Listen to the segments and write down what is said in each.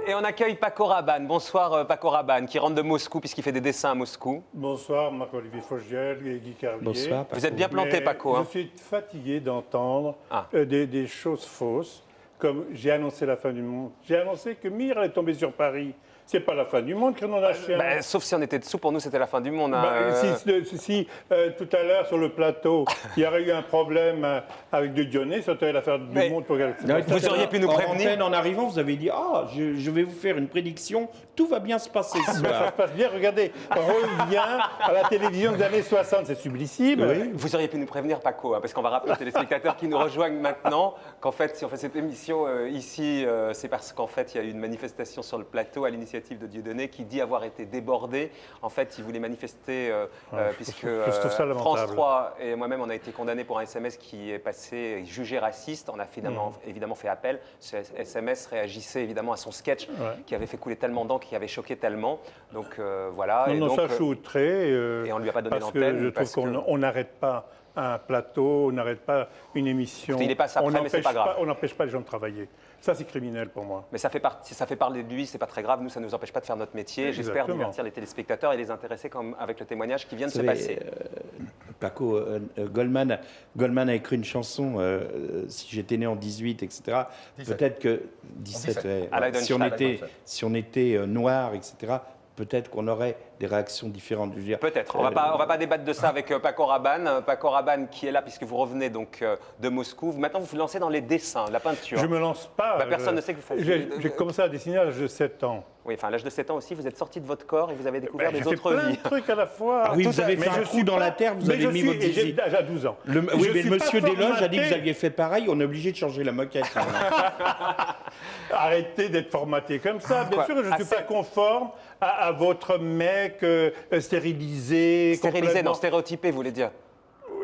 Et on accueille Paco Rabanne. Bonsoir Paco Rabanne, qui rentre de Moscou puisqu'il fait des dessins à Moscou. Bonsoir Marc-Olivier Fogiel et Guy Carlier. Bonsoir. Vous êtes bien planté, Paco. Je suis fatigué d'entendre Ah. des choses fausses, comme j'ai annoncé la fin du monde. J'ai annoncé que Mir allait tomber sur Paris. C'est pas la fin du monde qu'on en a chien. Sauf si on était dessous, pour nous c'était la fin du monde. Si tout à l'heure sur le plateau, il y aurait eu un problème avec de Dionnées, ça aurait l'affaire du monde pour Vous auriez pu nous prévenir. En arrivant, vous avez dit je vais vous faire une prédiction, tout va bien se passer ce Ça soir. se passe bien, regardez, on revient à la télévision des années 60, c'est sublicible. Oui. Vous auriez pu nous prévenir, Paco, parce qu'on va rappeler aux téléspectateurs qui nous rejoignent maintenant qu'en fait, si on fait cette émission ici, c'est parce qu'en fait, il y a eu une manifestation sur le plateau à l'initiative de Dieudonné qui dit avoir été débordé. En fait, il voulait manifester puisque je trouve ça lamentable. France 3 et moi-même, on a été condamnés pour un SMS qui est passé jugé raciste. On a finalement, évidemment fait appel. Ce SMS réagissait évidemment à son sketch qui avait fait couler tellement d'encre, qui avait choqué tellement. Donc voilà. Non, et non, donc, ça je suis outré. et on lui a pas donné parce que d'antenne. je trouve qu'on n'arrête pas un plateau, on n'arrête pas une émission. Il est pas après, mais c'est pas grave. On n'empêche pas les gens de travailler. Ça, c'est criminel pour moi. Mais ça fait parler de lui, c'est pas très grave. Nous, ça ne nous empêche pas de faire notre métier. J'espère Exactement. divertir les téléspectateurs et les intéresser comme avec le témoignage qui vient de se passer. Paco, Goldman a écrit une chanson, si j'étais né en 18, etc. Peut-être que 17, ouais. À la Si on était noir, etc., peut-être qu'on aurait des réactions différentes. Je veux dire, Peut-être. On va pas débattre de ça avec Paco Rabanne. Paco Rabanne qui est là puisque vous revenez donc de Moscou. Maintenant, vous vous lancez dans les dessins, la peinture. Je ne me lance pas. Personne ne sait que vous faites. J'ai commencé à dessiner à l'âge de 7 ans. Oui, enfin, à l'âge de 7 ans aussi, vous êtes sorti de votre corps et vous avez découvert J'ai des fait autres plein vies. de trucs à la fois. Ah oui, vous avez fait un trou dans la terre, vous avez mis votre J'ai zizi. déjà 12 ans. Oui, mais suis Monsieur pas Desloges a dit que vous formaté. aviez fait pareil, on est obligé de changer la moquette. Arrêtez d'être formaté comme ça. Bien Quoi sûr que je ne suis Assez. pas conforme à votre mec stérilisé. Stérilisé, complètement. non, stéréotypé, vous voulez dire.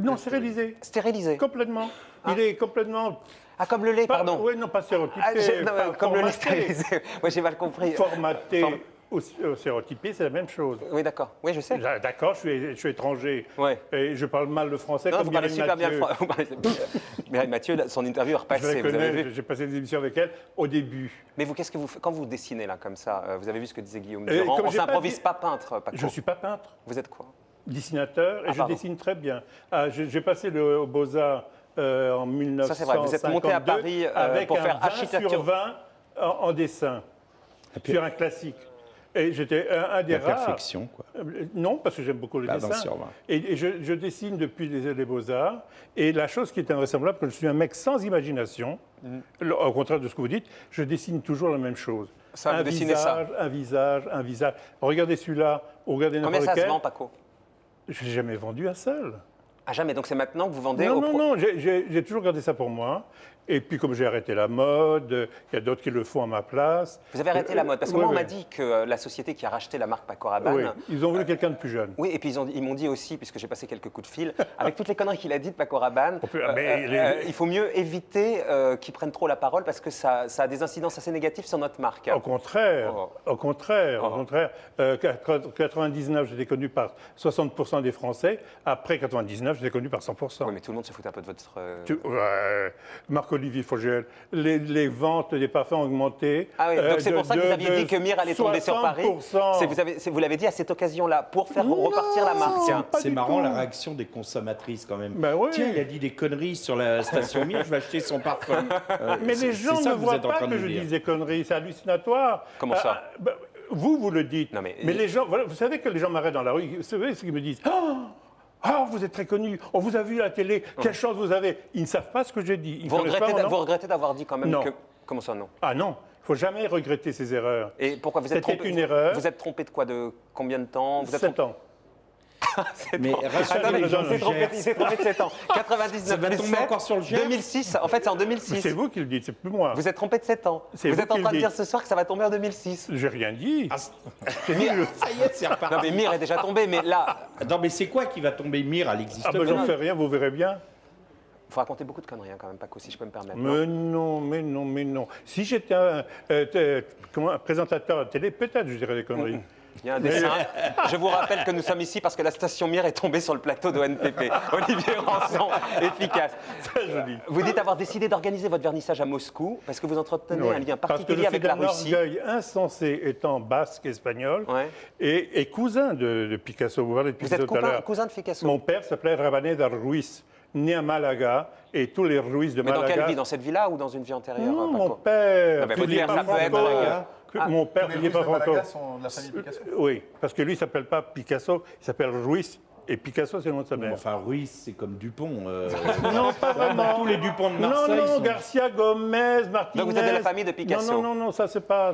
Non, stérilisé. Stérilisé. Complètement. Il est complètement... Ah, comme le lait, pardon. Oui, non, pas stéréotypé. Non, comme le lait formaté. stérilisé. Moi, j'ai mal compris. Formaté ou stéréotypé, c'est la même chose. Oui, d'accord. Oui, je sais. D'accord, je suis étranger. Ouais. Et je parle mal le français Non, comme vous parlez Mireille super bien le Mathieu. français. Mireille Mathieu, son interview est Je repassée, la vous avez connais, vu. j'ai passé des émissions avec elle au début. Mais vous, qu'est-ce que vous faites quand vous dessinez là comme ça vous avez vu ce que disait Guillaume Et Durand. comme On j'ai pas s'improvise dit- pas peintre, Paco. Je ne suis pas peintre, Vous êtes quoi? dessinateur, et je pardon. dessine très bien. J'ai passé aux Beaux-Arts en 1952 Ça, c'est vrai. Vous êtes monté à Paris avec pour un faire 20 architecture. sur 20 en dessin, sur un classique. Et j'étais un des La rares. perfection, quoi. Non, parce que j'aime beaucoup le 20 dessin. sur 20. Et je dessine depuis les Beaux-Arts. Et la chose qui est invraisemblable, que je suis un mec sans imagination, au contraire de ce que vous dites, je dessine toujours la même chose. Ça, vous un dessinez ça. visage, un visage, un visage. Regardez celui-là, ou regardez Combien n'importe ça se lequel. vend, Paco? Je n'ai jamais vendu un seul. Ah, jamais. Donc c'est maintenant que vous vendez Non, au non, non, j'ai toujours gardé ça pour moi. Et puis, comme j'ai arrêté la mode, il y a d'autres qui le font à ma place. Vous avez arrêté la mode parce que oui, moi, on oui. m'a dit que la société qui a racheté la marque Paco Rabanne. Oui, ils ont voulu quelqu'un de plus jeune. Oui, et puis ils m'ont dit aussi, puisque j'ai passé quelques coups de fil, avec toutes les conneries qu'il a dites, Paco Rabanne, il faut mieux éviter qu'ils prennent trop la parole parce que ça a des incidences assez négatives sur notre marque. Au contraire, Oh. au contraire, au contraire. 99, j'étais connu par 60% des Français. Après 99, j'étais connu par 100%. Oui, mais tout le monde se fout un peu de votre... Marc-Olivier Fogiel, les ventes des parfums ont augmenté. Ah oui, donc c'est pour ça que vous aviez dit que Mir allait tomber sur Paris. 60%. Vous l'avez dit à cette occasion-là, pour faire repartir la marque. Pas C'est du marrant tout. la réaction des consommatrices quand même. Ben oui. Tiens, il a dit des conneries sur la station Mir, je vais acheter son parfum. Mais les gens ne voient pas que je dis dis des conneries, c'est hallucinatoire. Comment ça Vous le dites. Non, mais- les gens, voilà, vous savez que les gens m'arrêtent dans la rue, vous savez ce qu'ils me disent. Oh, vous êtes très connu, on vous a vu à la télé, quelle chance vous avez. Ils ne savent pas ce que j'ai dit. Ils Vous connaissent pas mon nom. regrettez d'avoir dit quand même Non. que... Comment ça, non? Ah non, il ne faut jamais regretter ses erreurs. Et pourquoi vous êtes C'était trompé? une erreur. Vous êtes trompé de quoi? De combien de temps? Vous êtes 7 ans. Mais rassurez Attendez, les gens, il s'est trompé de 7 ans. 99 Ça va plus tomber 7, encore sur le Gers 2006. En fait, c'est en 2006. C'est vous qui le dites, c'est plus moi. Vous êtes trompé de 7 ans. C'est Vous vous êtes en qui train le de dire dites. ce soir que ça va tomber en 2006. J'ai rien dit. Ça y est, c'est reparti. Non, mais Mir est déjà tombé, mais là, Non, mais c'est quoi qui va tomber Mir? Elle existe Ah ben j'en pas. fais rien, vous verrez bien. il faut raconter beaucoup de conneries hein, quand même, Paco, si je peux me permettre. Mais non, mais non, mais non. Si j'étais un présentateur à télé, peut-être je dirais des conneries. Il y a un dessin. Je vous rappelle que nous sommes ici parce que la station Mir est tombée sur le plateau d'ONPP. Olivier Rançon, efficace. Très joli. Vous dites avoir décidé d'organiser votre vernissage à Moscou parce que vous entretenez un lien particulier avec la Parce que Russie. je suis d'un orgueil insensé étant basque espagnol Ouais. et cousin de Picasso. Vous parlez de Vous Picasso êtes tout à l'heure. cousin de Picasso. Mon père s'appelait Rabaneda Ruiz, né à Malaga, et tous les Ruiz de Mais dans Malaga. quelle vie? Dans cette vie-là ou dans une vie antérieure? Non, Paco mon père. Non, mais votre il est père, ça pas peut être franco. Malaga. Mon père, Les il n'est Russes pas de franco. Malaga sont de la famille Picasso. Oui, parce que lui, il ne s'appelle pas Picasso, il s'appelle Ruiz. Et Picasso, c'est le nom de sa mère. Enfin, Ruiz, c'est comme Dupont. Non, pas vraiment. Tous les Dupont de Marseille Non, non, sont- Garcia Gomez, Martinez. Donc vous êtes de la famille de Picasso. Non, non, non, ça, c'est pas.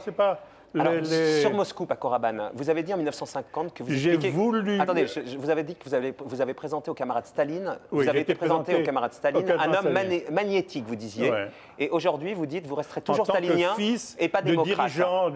Alors, les- sur Moscou, Paco Rabanne, vous avez dit en 1950 que vous J'ai expliquez... voulu- Attendez, vous avez dit que vous avez présenté au camarade Staline, Oui, vous avez j'ai été été présenté présenté au camarade Staline, au camarade un homme Staline. magnétique, vous disiez. Ouais. Et aujourd'hui, vous dites, vous resterez En toujours tant stalinien que fils et pas de démocrate. dirigeant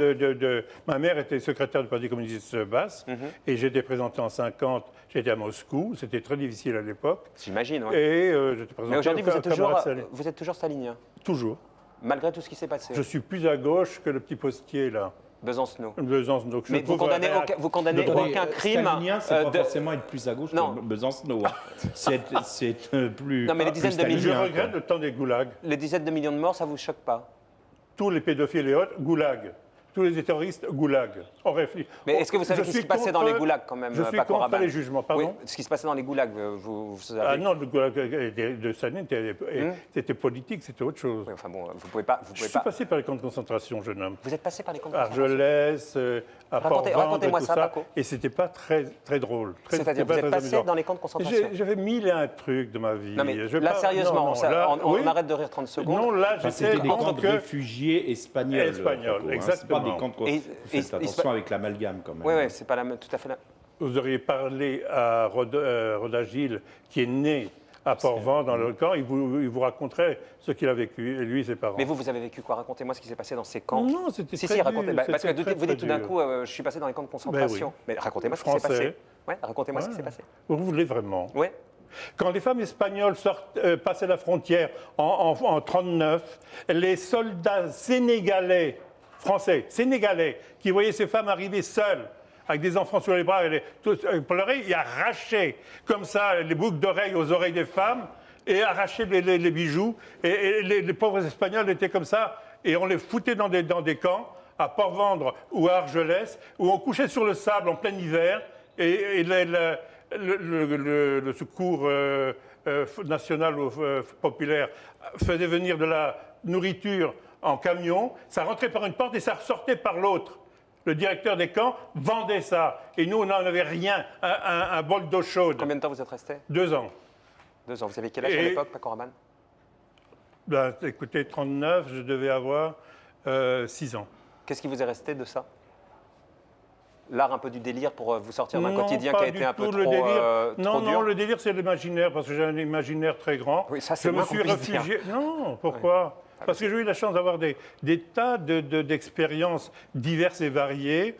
ma mère était secrétaire du Parti communiste basque Mhm. et j'ai été présenté en 50. J'étais à Moscou, c'était très difficile à l'époque. J'imagine, ouais. Et j'étais présenté Mais aujourd'hui, au camarade Staline. vous êtes toujours stalinien, Toujours. malgré tout ce qui s'est passé. Je suis plus à gauche que le petit postier là. Besancenot. Donc, je Mais vous trouve condamnez, un- vous condamnez de droite. aucun crime Stalinien, c'est pas de- forcément être plus à gauche Non. que Besancenot. Hein. C'est plus. Non, mais les plus dizaines de milliers- Je stalinien, regrette quoi. le temps des goulags. Les dizaines de millions de morts, ça vous choque pas? Tous les pédophiles et autres, goulag. Tous les terroristes, goulag. On réfléchit. Mais est-ce que vous savez Je ce qui se suis passait dans contre- les goulags quand même, Je suis Paco contre Rabanne les jugements, pardon. Oui, ce qui se passait dans les goulags, vous savez. Ah non, le goulag de Staline, c'était politique, c'était autre chose. Oui, enfin bon, vous pouvez pas. Je suis passé par les camps de concentration, jeune homme. Vous êtes passé par les camps de concentration. Argelès, à Port-Vendre, racontez-moi tout ça, Paco. Et c'était pas très, très drôle. C'est-à-dire, c'était pas vous êtes très passé amusant. dans les camps de concentration. J'avais mille et un trucs de ma vie. Non mais Je là, parle- sérieusement, non, là, on oui. arrête de rire 30 secondes. Non, là, Enfin, j'étais c'était des en camps tant de que... réfugiés espagnols. Espagnols, Paco, hein. exactement. C'est pas des camps de... Et- Faites et- attention avec l'amalgame quand même. Oui, oui, c'est pas tout à fait la. Vous auriez parlé à Rodagil, qui est né à Port-Vent, dans le camp, il vous raconterait ce qu'il a vécu, et lui et ses parents. Mais vous avez vécu quoi? Racontez-moi ce qui s'est passé dans ces camps. Non, c'était Si, très si, racontez. dur, Parce que c'était vous dites tout d'un dur. coup, je suis passé dans les camps de concentration. oui. Mais racontez-moi ce qui s'est Français. passé. Ouais, racontez-moi ce qui Ouais. s'est passé. Vous voulez vraiment? Oui. Quand les femmes espagnoles passaient la frontière en 1939, les soldats sénégalais, français, sénégalais, qui voyaient ces femmes arriver seules, avec des enfants sur les bras, et pleurer, ils arrachaient comme ça les boucles d'oreilles aux oreilles des femmes et arrachaient les bijoux. Et les pauvres Espagnols étaient comme ça, et on les foutait dans des camps, à Port-Vendre ou à Argelès, où on couchait sur le sable en plein hiver, et le secours national ou populaire faisait venir de la nourriture en camion, ça rentrait par une porte et ça ressortait par l'autre. Le directeur des camps vendait ça. Et nous, on n'en avait rien, un bol d'eau chaude. Combien de temps vous êtes resté? 2 ans. 2 ans. Vous avez quel âge à Et- l'époque, Paco Rabanne? Ben, écoutez, 39, je devais avoir 6 ans. Qu'est-ce qui vous est resté de ça? L'art un peu du délire pour vous sortir d'un quotidien pas qui a du été un peu tout trop, le délire. trop Non, dur. non, le délire, c'est l'imaginaire, parce que j'ai un imaginaire très grand. Oui, ça, c'est je me moins suis qu'on puisse dire. réfugié. Non, pourquoi? Parce que j'ai eu la chance d'avoir des tas d'expériences diverses et variées,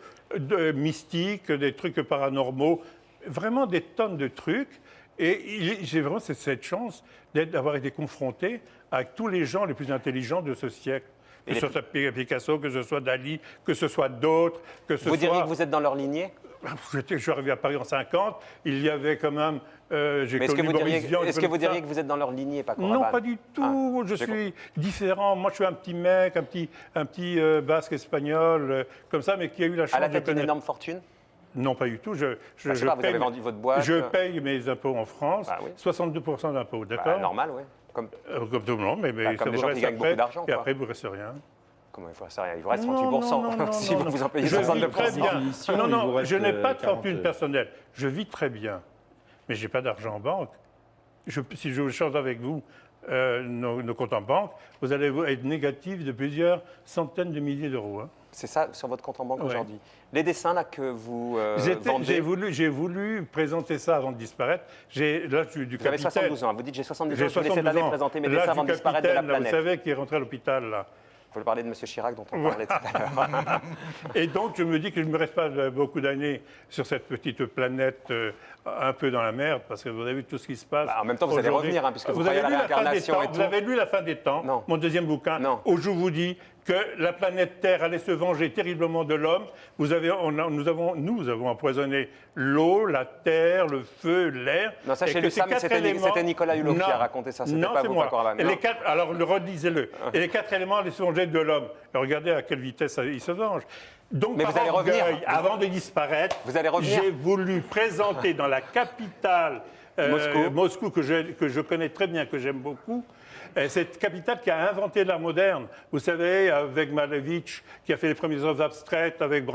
mystiques, des trucs paranormaux, vraiment des tonnes de trucs. Et j'ai vraiment cette chance d'avoir été confronté avec tous les gens les plus intelligents de ce siècle. Que ce soit Picasso, que ce soit Dali, que ce soit d'autres, que ce Vous diriez soit... que vous êtes dans leur lignée? Je suis arrivé à Paris en 50, il y avait quand même... j'ai Mais est-ce que connu vous Boris diriez, Vian, est-ce que comme vous ça. diriez que vous êtes dans leur lignée, Paco Non, Rabanne? pas du tout. Je j'ai suis différent. Moi, je suis un petit mec, un petit basque espagnol, comme ça, mais qui a eu la chance À la de tête d'une connaître... énorme fortune? Non, pas du tout. Je sais pas, vous avez vendu votre boîte. Je paye mes impôts en France, Ah oui. 62% d'impôts, Bah, d'accord. normal, oui. Comme tout le monde, mais Bah, comme ça des vous gens qui reste gagnent après, beaucoup d'argent, et quoi. après, vous reste rien. Comment il faut ça? Il vous reste Non, 38%. non, si non, vous non. vous en payez Je vis 62%. très bien. Définition, Non, il vous non, reste, je n'ai pas de 40. fortune personnelle. Je vis très bien, mais je n'ai pas d'argent en banque. Si je change avec vous nos comptes en banque, vous allez être négatif de plusieurs centaines de milliers d'euros. Hein. C'est ça sur votre compte en banque Ouais. aujourd'hui. Les dessins là que vous vendez, J'ai voulu présenter ça avant de disparaître. Là, je suis du vous avez capitaine. 72 ans. Vous dites j'ai 72 J'ai ans, je voulais cette 72 année ans. présenter mes Là, dessins je suis avant de disparaître de la capitaine, là, planète. Vous savez, qui est rentré à l'hôpital, là. Vous parler de M. Chirac dont on parlait tout à l'heure. Et donc, je me dis qu'il ne me reste pas beaucoup d'années sur cette petite planète un peu dans la merde, parce que vous avez vu tout ce qui se passe. Bah, en même temps, vous allez aujourd'hui. revenir, hein, puisque vous avez croyez à la lu La fin des réincarnation temps et tout. Vous avez lu La fin des temps, Non. mon deuxième bouquin, Non. où je vous dis que la planète Terre allait se venger terriblement de l'homme. Nous avons empoisonné l'eau, la terre, le feu, l'air. Non, ça, j'ai lu ça, mais c'était Nicolas Hulot qui a raconté ça. C'était pas vous, Paco Rabanne. Alors, redisez-le. Et les 4 éléments allaient se venger de l'homme. Regardez à quelle vitesse ils se vengent. Donc, mais vous allez revenir. Avant de disparaître, j'ai voulu présenter dans la capitale Moscou, que je connais très bien, que j'aime beaucoup, cette capitale qui a inventé l'art moderne. Vous savez, avec Malevich, qui a fait les premières œuvres abstraites, avec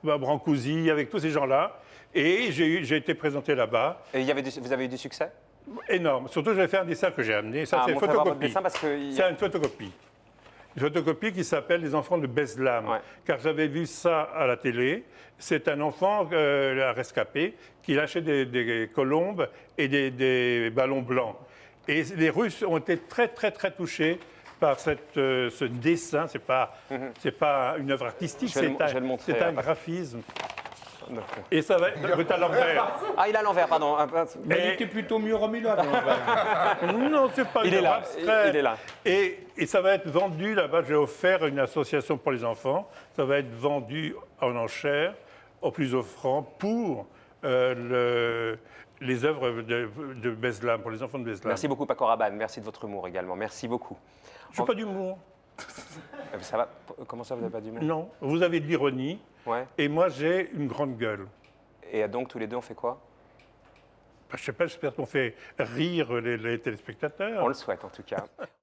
Brancusi, avec tous ces gens-là. Et j'ai été présenté là-bas. Et vous avez eu du succès? Énorme. Surtout, j'avais fait un dessin que j'ai amené. Ça, c'est une photocopie. C'est une photocopie. Une photocopie qui s'appelle Les enfants de Beslam. Ouais. Car j'avais vu ça à la télé. C'est un enfant rescapé qui lâchait des colombes et des ballons blancs. Et les Russes ont été très, très, très touchés par ce dessin. C'est pas une œuvre artistique, c'est un graphisme. Et ça va être à l'envers. Ah, il est à l'envers, pardon. Mais il était plutôt mieux remis là. À l'envers. Non, c'est pas il est là. Abstrait. Il est là. Et ça va être vendu là-bas. J'ai offert une association pour les enfants. Ça va être vendu en enchères, au plus offrant, pour les œuvres de Beslam, pour les enfants de Beslam. Merci beaucoup, Paco Rabanne. Merci de votre humour également. Merci beaucoup. Je n'ai pas d'humour. Ça va? Comment ça, vous n'avez pas d'humour? Non, vous avez de l'ironie. Ouais. Et moi, j'ai une grande gueule. Et donc, tous les deux, on fait quoi? Je ne sais pas, j'espère qu'on fait rire les téléspectateurs. On le souhaite, en tout cas.